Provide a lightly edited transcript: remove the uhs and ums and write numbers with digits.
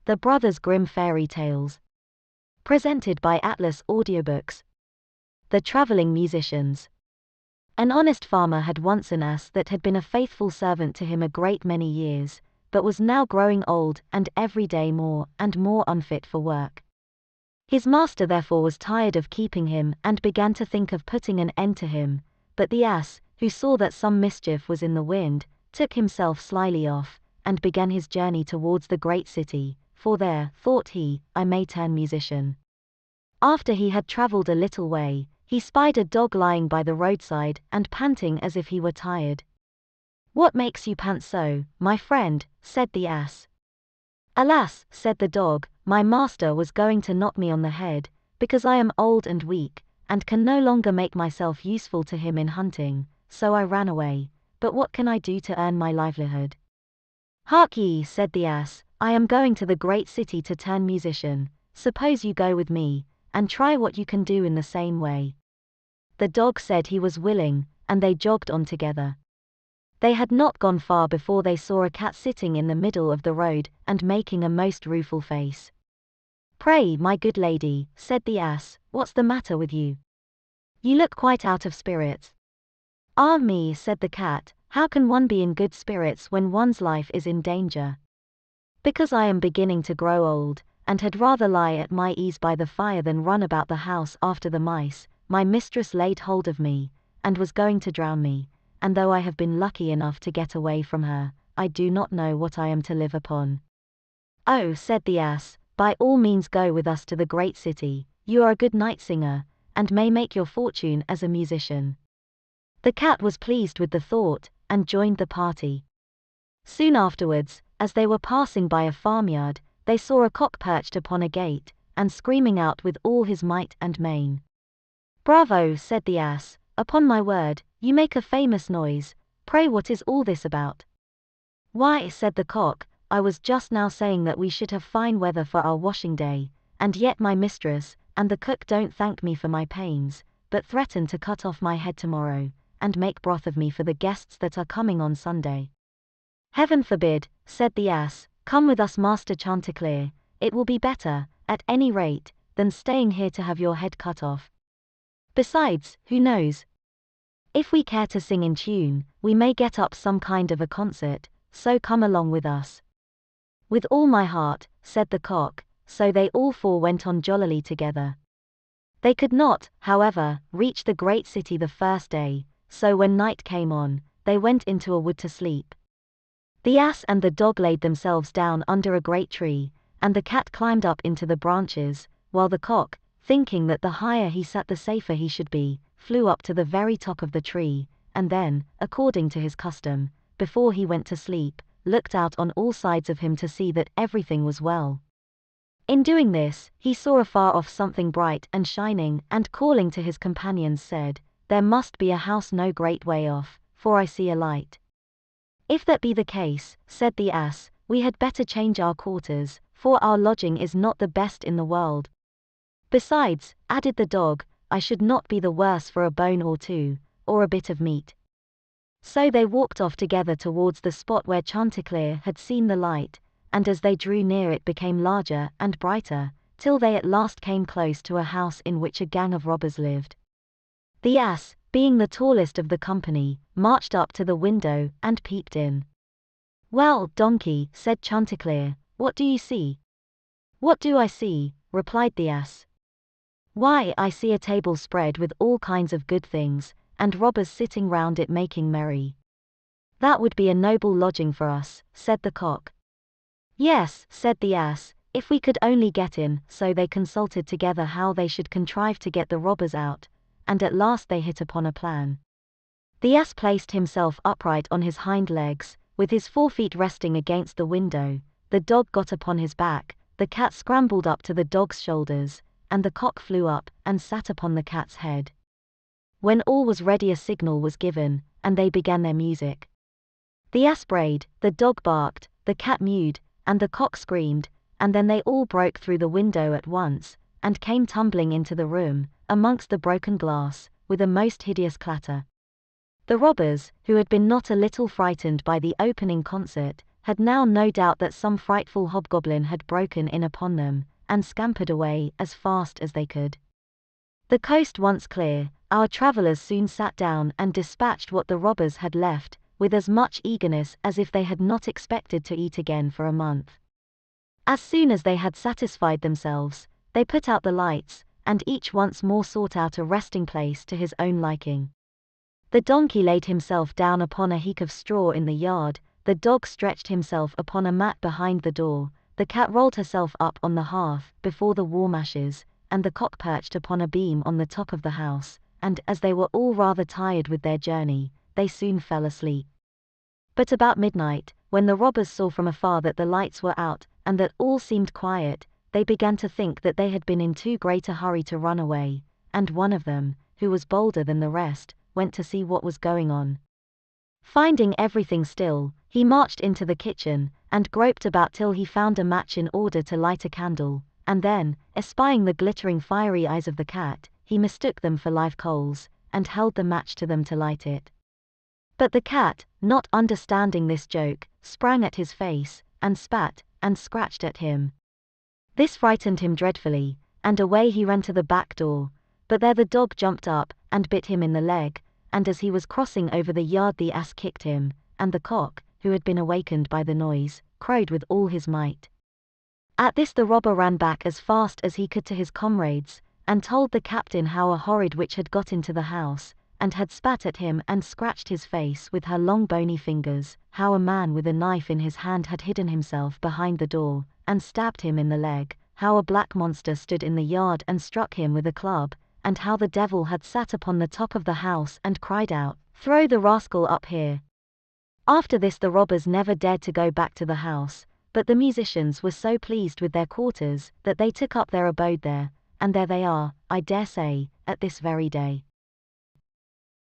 The Brothers Grimm Fairy Tales. Presented by Atlas Audiobooks. The Traveling Musicians. An honest farmer had once an ass that had been a faithful servant to him a great many years, but was now growing old and every day more and more unfit for work. His master therefore was tired of keeping him and began to think of putting an end to him, but the ass, who saw that some mischief was in the wind, took himself slyly off, and began his journey towards the great city, for there, thought he, I may turn musician. After he had travelled a little way, he spied a dog lying by the roadside and panting as if he were tired. "What makes you pant so, my friend?" said the ass. "Alas," said the dog, "my master was going to knock me on the head, because I am old and weak, and can no longer make myself useful to him in hunting, so I ran away, but what can I do to earn my livelihood?" "Hark ye," said the ass, "I am going to the great city to turn musician, suppose you go with me, and try what you can do in the same way." The dog said he was willing, and they jogged on together. They had not gone far before they saw a cat sitting in the middle of the road and making a most rueful face. "Pray, my good lady," said the ass, "what's the matter with you? You look quite out of spirits." "Ah me," said the cat, "how can one be in good spirits when one's life is in danger? Because I am beginning to grow old, and had rather lie at my ease by the fire than run about the house after the mice. My mistress laid hold of me, and was going to drown me, and though I have been lucky enough to get away from her, I do not know what I am to live upon." "Oh," said the ass, "by all means go with us to the great city, you are a good night singer, and may make your fortune as a musician." The cat was pleased with the thought, and joined the party. Soon afterwards, as they were passing by a farmyard, they saw a cock perched upon a gate, and screaming out with all his might and main. "Bravo," said the ass, "upon my word, you make a famous noise. Pray what is all this about?" "Why," said the cock, "I was just now saying that we should have fine weather for our washing day, and yet my mistress and the cook don't thank me for my pains, but threaten to cut off my head tomorrow, and make broth of me for the guests that are coming on Sunday." "Heaven forbid," said the ass, "come with us, Master Chanticleer, it will be better, at any rate, than staying here to have your head cut off. Besides, who knows? If we care to sing in tune, we may get up some kind of a concert, so come along with us." "With all my heart," said the cock, so they all four went on jollily together. They could not, however, reach the great city the first day, so when night came on, they went into a wood to sleep. The ass and the dog laid themselves down under a great tree, and the cat climbed up into the branches, while the cock, thinking that the higher he sat the safer he should be, flew up to the very top of the tree, and then, according to his custom, before he went to sleep, looked out on all sides of him to see that everything was well. In doing this, he saw afar off something bright and shining, and calling to his companions said, "There must be a house no great way off, for I see a light." "If that be the case," said the ass, "we had better change our quarters, for our lodging is not the best in the world. Besides," added the dog, "I should not be the worse for a bone or two, or a bit of meat." So they walked off together towards the spot where Chanticleer had seen the light, and as they drew near it became larger and brighter, till they at last came close to a house in which a gang of robbers lived. The ass, being the tallest of the company, marched up to the window and peeped in. "Well, donkey," said Chanticleer, "what do you see?" "What do I see?" replied the ass. "Why, I see a table spread with all kinds of good things, and robbers sitting round it making merry." "That would be a noble lodging for us," said the cock. "Yes," said the ass, "if we could only get in." So they consulted together how they should contrive to get the robbers out, and at last they hit upon a plan. The ass placed himself upright on his hind legs, with his forefeet resting against the window, the dog got upon his back, the cat scrambled up to the dog's shoulders, and the cock flew up and sat upon the cat's head. When all was ready a signal was given, and they began their music. The ass brayed, the dog barked, the cat mewed, and the cock screamed, and then they all broke through the window at once, and came tumbling into the room, amongst the broken glass, with a most hideous clatter. The robbers, who had been not a little frightened by the opening concert, had now no doubt that some frightful hobgoblin had broken in upon them, and scampered away as fast as they could. The coast once clear, our travellers soon sat down and dispatched what the robbers had left, with as much eagerness as if they had not expected to eat again for a month. As soon as they had satisfied themselves, they put out the lights, and each once more sought out a resting place to his own liking. The donkey laid himself down upon a heap of straw in the yard, the dog stretched himself upon a mat behind the door, the cat rolled herself up on the hearth before the warm ashes, and the cock perched upon a beam on the top of the house, and as they were all rather tired with their journey, they soon fell asleep. But about midnight, when the robbers saw from afar that the lights were out, and that all seemed quiet, they began to think that they had been in too great a hurry to run away, and one of them, who was bolder than the rest, went to see what was going on. Finding everything still, he marched into the kitchen, and groped about till he found a match in order to light a candle, and then, espying the glittering fiery eyes of the cat, he mistook them for live coals, and held the match to them to light it. But the cat, not understanding this joke, sprang at his face, and spat, and scratched at him. This frightened him dreadfully, and away he ran to the back door, but there the dog jumped up, and bit him in the leg, and as he was crossing over the yard the ass kicked him, and the cock, who had been awakened by the noise, crowed with all his might. At this the robber ran back as fast as he could to his comrades, and told the captain how a horrid witch had got into the house, and had spat at him and scratched his face with her long bony fingers, how a man with a knife in his hand had hidden himself behind the door, and stabbed him in the leg, how a black monster stood in the yard and struck him with a club, and how the devil had sat upon the top of the house and cried out, "Throw the rascal up here." After this the robbers never dared to go back to the house, but the musicians were so pleased with their quarters that they took up their abode there, and there they are, I dare say, at this very day.